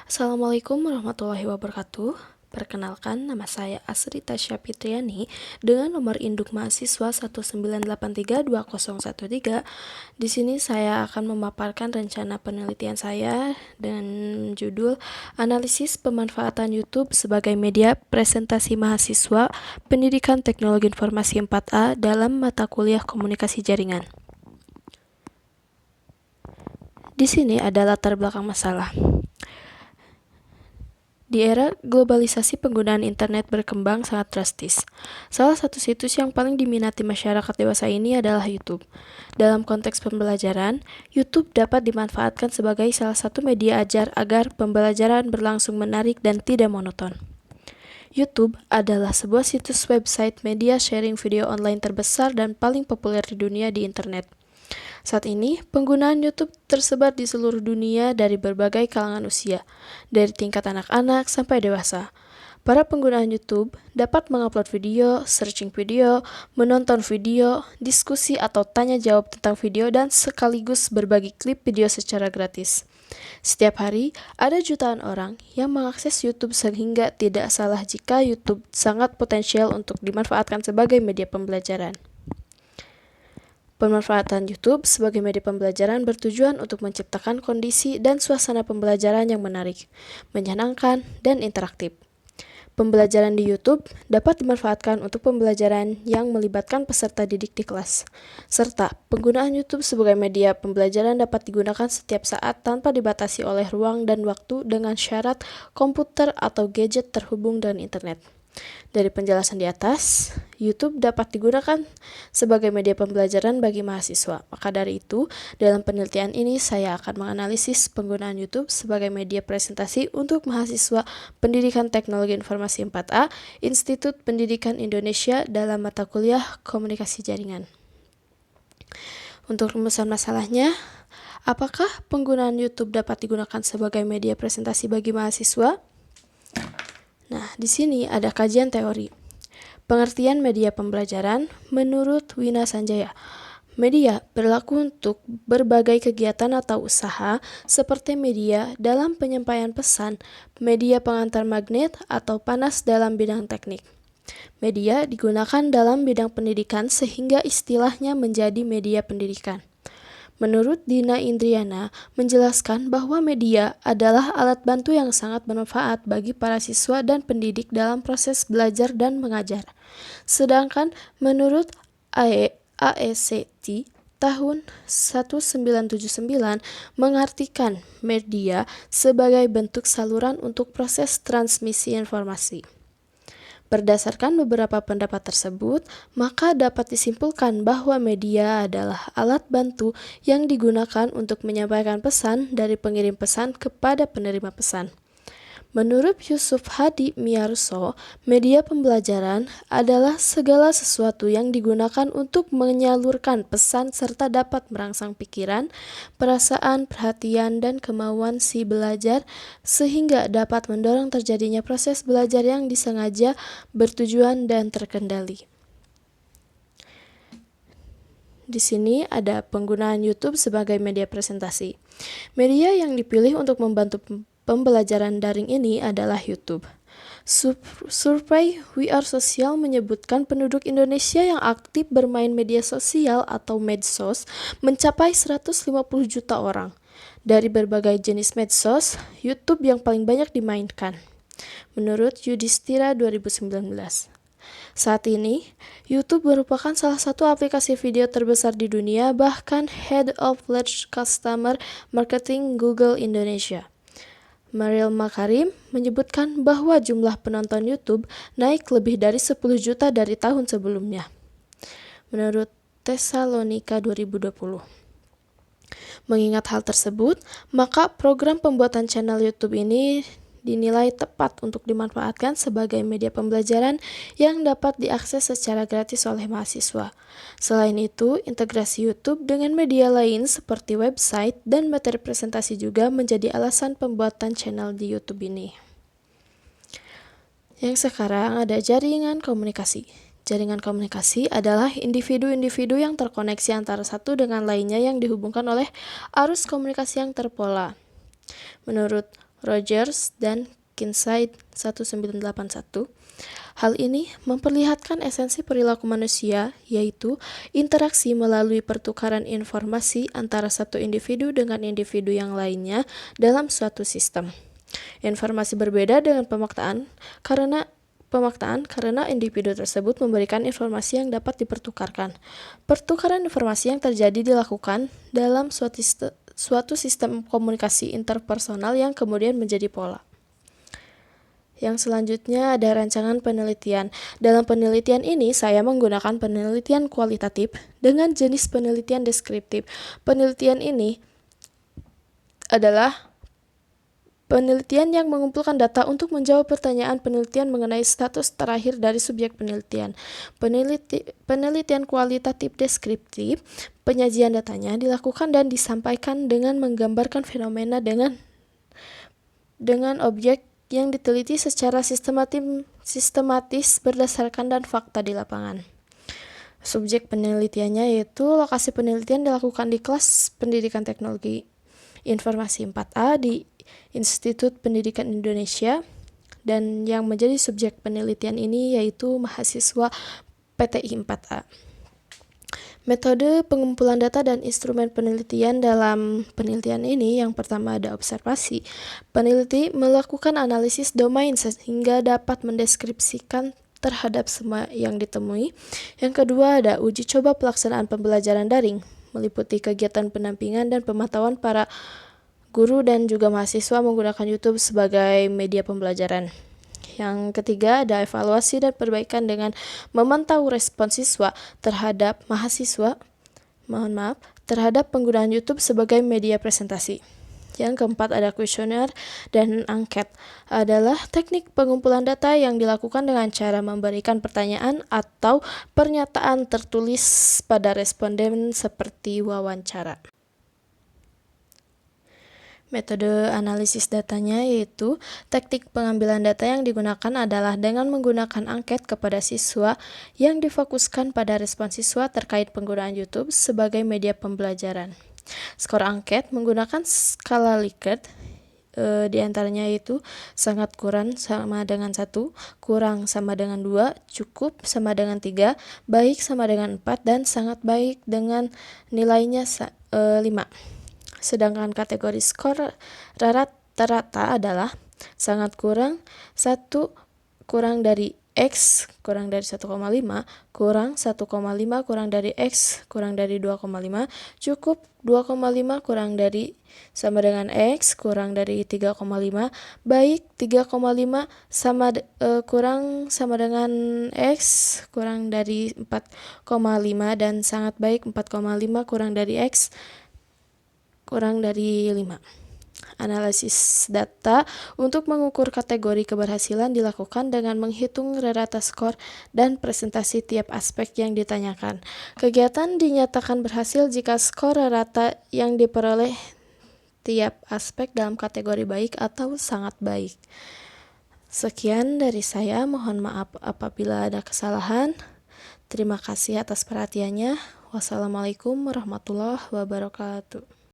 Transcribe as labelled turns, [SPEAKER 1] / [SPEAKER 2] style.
[SPEAKER 1] Assalamualaikum warahmatullahi wabarakatuh. Perkenalkan, nama saya Asri Tasya Fitriani dengan nomor induk mahasiswa 198320113. Di sini saya akan memaparkan rencana penelitian saya dengan judul Analisis Pemanfaatan YouTube sebagai Media Presentasi Mahasiswa Pendidikan Teknologi Informasi 4A dalam mata kuliah Komunikasi Jaringan. Di sini ada latar belakang masalah. Di era globalisasi, penggunaan internet berkembang sangat drastis. Salah satu situs yang paling diminati masyarakat dewasa ini adalah YouTube. Dalam konteks pembelajaran, YouTube dapat dimanfaatkan sebagai salah satu media ajar agar pembelajaran berlangsung menarik dan tidak monoton. YouTube adalah sebuah situs website media sharing video online terbesar dan paling populer di dunia di internet. Saat ini, penggunaan YouTube tersebar di seluruh dunia dari berbagai kalangan usia, dari tingkat anak-anak sampai dewasa. Para pengguna YouTube dapat mengupload video, searching video, menonton video, diskusi atau tanya jawab tentang video, dan sekaligus berbagi klip video secara gratis. Setiap hari, ada jutaan orang yang mengakses YouTube sehingga tidak salah jika YouTube sangat potensial untuk dimanfaatkan sebagai media pembelajaran. Pemanfaatan YouTube sebagai media pembelajaran bertujuan untuk menciptakan kondisi dan suasana pembelajaran yang menarik, menyenangkan, dan interaktif. Pembelajaran di YouTube dapat dimanfaatkan untuk pembelajaran yang melibatkan peserta didik di kelas, serta penggunaan YouTube sebagai media pembelajaran dapat digunakan setiap saat tanpa dibatasi oleh ruang dan waktu dengan syarat komputer atau gadget terhubung dengan internet. Dari penjelasan di atas, YouTube dapat digunakan sebagai media pembelajaran bagi mahasiswa. Maka dari itu, dalam penelitian ini saya akan menganalisis penggunaan YouTube sebagai media presentasi untuk mahasiswa Pendidikan Teknologi Informasi 4A, Institut Pendidikan Indonesia dalam mata kuliah Komunikasi Jaringan. Untuk rumusan masalahnya, apakah penggunaan YouTube dapat digunakan sebagai media presentasi bagi mahasiswa? Nah, di sini ada kajian teori. Pengertian media pembelajaran menurut Wina Sanjaya. Media berlaku untuk berbagai kegiatan atau usaha seperti media dalam penyampaian pesan, media pengantar magnet, atau panas dalam bidang teknik. Media digunakan dalam bidang pendidikan sehingga istilahnya menjadi media pendidikan. Menurut Dina Indriana, menjelaskan bahwa media adalah alat bantu yang sangat bermanfaat bagi para siswa dan pendidik dalam proses belajar dan mengajar. Sedangkan menurut AECT tahun 1979 mengartikan media sebagai bentuk saluran untuk proses transmisi informasi. Berdasarkan beberapa pendapat tersebut, maka dapat disimpulkan bahwa media adalah alat bantu yang digunakan untuk menyampaikan pesan dari pengirim pesan kepada penerima pesan. Menurut Yusuf Hadi Miarso, media pembelajaran adalah segala sesuatu yang digunakan untuk menyalurkan pesan serta dapat merangsang pikiran, perasaan, perhatian, dan kemauan si belajar sehingga dapat mendorong terjadinya proses belajar yang disengaja, bertujuan, dan terkendali. Di sini ada penggunaan YouTube sebagai media presentasi. Media yang dipilih untuk membantu pembelajaran daring ini adalah YouTube. Survei We Are Social menyebutkan penduduk Indonesia yang aktif bermain media sosial atau medsos mencapai 150 juta orang. Dari berbagai jenis medsos, YouTube yang paling banyak dimainkan, menurut Yudhistira 2019. Saat ini, YouTube merupakan salah satu aplikasi video terbesar di dunia, bahkan Head of Large Customer Marketing Google Indonesia, Mariel Makarim, menyebutkan bahwa jumlah penonton YouTube naik lebih dari 10 juta dari tahun sebelumnya, menurut Tesalonika 2020. Mengingat hal tersebut, maka program pembuatan channel YouTube ini dinilai tepat untuk dimanfaatkan sebagai media pembelajaran yang dapat diakses secara gratis oleh mahasiswa. Selain itu, integrasi YouTube dengan media lain seperti website dan materi presentasi juga menjadi alasan pembuatan channel di YouTube ini. Yang sekarang ada jaringan komunikasi. Jaringan komunikasi adalah individu-individu yang terkoneksi antara satu dengan lainnya yang dihubungkan oleh arus komunikasi yang terpola. Menurut Rogers, dan Kinsey 1981. Hal ini memperlihatkan esensi perilaku manusia, yaitu interaksi melalui pertukaran informasi antara satu individu dengan individu yang lainnya dalam suatu sistem. Informasi berbeda dengan pemaktaan karena individu tersebut memberikan informasi yang dapat dipertukarkan. Pertukaran informasi yang terjadi dilakukan dalam suatu sistem komunikasi interpersonal yang kemudian menjadi pola. Yang selanjutnya ada rancangan penelitian. Dalam penelitian ini, saya menggunakan penelitian kualitatif dengan jenis penelitian deskriptif. Penelitian ini adalah penelitian yang mengumpulkan data untuk menjawab pertanyaan penelitian mengenai status terakhir dari subjek penelitian. Penelitian kualitatif deskriptif, penyajian datanya dilakukan dan disampaikan dengan menggambarkan fenomena dengan objek yang diteliti secara sistematis berdasarkan dan fakta di lapangan. Subjek penelitiannya yaitu lokasi penelitian dilakukan di kelas pendidikan teknologi informasi 4A di Institut Pendidikan Indonesia, dan yang menjadi subjek penelitian ini yaitu mahasiswa PTI 4A. Metode pengumpulan data dan instrumen penelitian dalam penelitian ini, yang pertama ada observasi. Peneliti melakukan analisis domain sehingga dapat mendeskripsikan terhadap semua yang ditemui. Yang kedua ada uji coba pelaksanaan pembelajaran daring, meliputi kegiatan pendampingan dan pemantauan para guru dan juga mahasiswa menggunakan YouTube sebagai media pembelajaran. Yang ketiga ada evaluasi dan perbaikan dengan memantau respon siswa terhadap terhadap penggunaan YouTube sebagai media presentasi. Yang keempat ada kuesioner dan angket, adalah teknik pengumpulan data yang dilakukan dengan cara memberikan pertanyaan atau pernyataan tertulis pada responden seperti wawancara. Metode analisis datanya yaitu teknik pengambilan data yang digunakan adalah dengan menggunakan angket kepada siswa yang difokuskan pada respon siswa terkait penggunaan YouTube sebagai media pembelajaran. Skor angket menggunakan skala Likert, di antaranya yaitu sangat kurang sama dengan 1, kurang sama dengan 2, cukup sama dengan 3, baik sama dengan 4, dan sangat baik dengan nilainya 5. Sedangkan kategori skor rata-rata adalah sangat kurang, 1 kurang dari X kurang dari 1,5, kurang 1,5 kurang dari X kurang dari 2,5, cukup 2,5 kurang dari sama dengan X kurang dari 3,5, baik 3,5 kurang sama dengan X kurang dari 4,5, dan sangat baik 4,5 kurang dari X kurang dari 5. Analisis data untuk mengukur kategori keberhasilan dilakukan dengan menghitung rata skor dan presentasi tiap aspek yang ditanyakan. Kegiatan dinyatakan berhasil jika skor rata yang diperoleh tiap aspek dalam kategori baik atau sangat baik. Sekian dari saya, mohon maaf apabila ada kesalahan. Terima kasih atas perhatiannya. Wassalamualaikum warahmatullahi wabarakatuh.